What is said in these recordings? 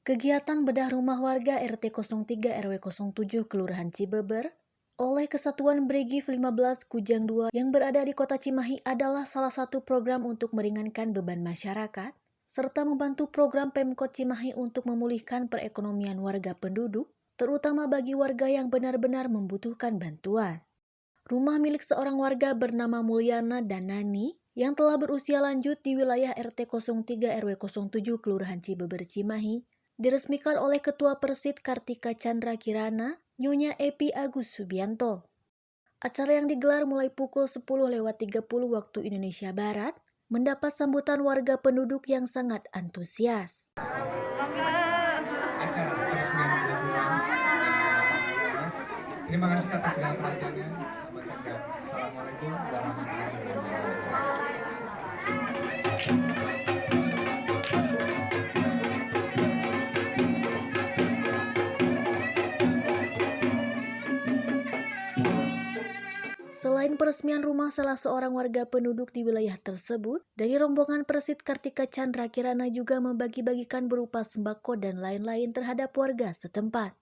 Kegiatan bedah rumah warga RT 03 RW 07 Kelurahan Cibeber oleh Kesatuan Brigif 15 Kujang 2 yang berada di Kota Cimahi adalah salah satu program untuk meringankan beban masyarakat serta membantu program Pemkot Cimahi untuk memulihkan perekonomian warga penduduk, terutama bagi warga yang benar-benar membutuhkan bantuan. Rumah milik seorang warga bernama Mulyana Danani yang telah berusia lanjut di wilayah RT 03 RW 07 Kelurahan Cibeber Cimahi diresmikan oleh Ketua Persid Kartika Chandra Kirana, Nyonya Epi Agus Subianto. Acara yang digelar mulai pukul 10.30 waktu Indonesia Barat mendapat sambutan warga penduduk yang sangat antusias. Terima kasih atas segala perhatiannya. Assalamualaikum warahmatullahi wabarakatuh. Selain peresmian rumah salah seorang warga penduduk di wilayah tersebut, dari rombongan Persid Kartika Chandra Kirana juga membagi-bagikan berupa sembako dan lain-lain terhadap warga setempat.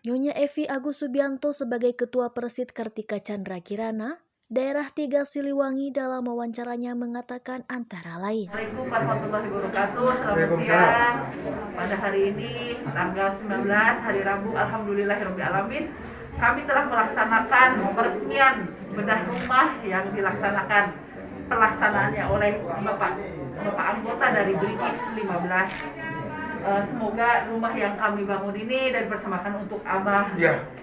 Nyonya Evi Agus Subianto sebagai Ketua Persid Kartika Chandra Kirana, daerah 3 Siliwangi dalam wawancaranya mengatakan antara lain. Assalamualaikum warahmatullahi wabarakatuh. Selamat siang. Pada hari ini tanggal 19 hari Rabu, alhamdulillahirobbilalamin, kami telah melaksanakan peresmian bedah rumah yang dilaksanakan pelaksanaannya oleh Bapak anggota dari Brigif 15. Semoga rumah yang kami bangun ini dan persemakan untuk Abah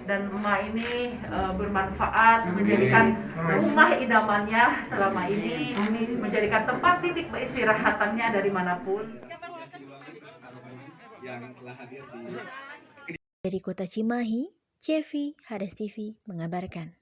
dan Emak ini bermanfaat, menjadikan rumah idamannya selama ini, menjadikan tempat titik beristirahatannya dari manapun. Dari Kota Cimahi, Cevi, Hades TV mengabarkan.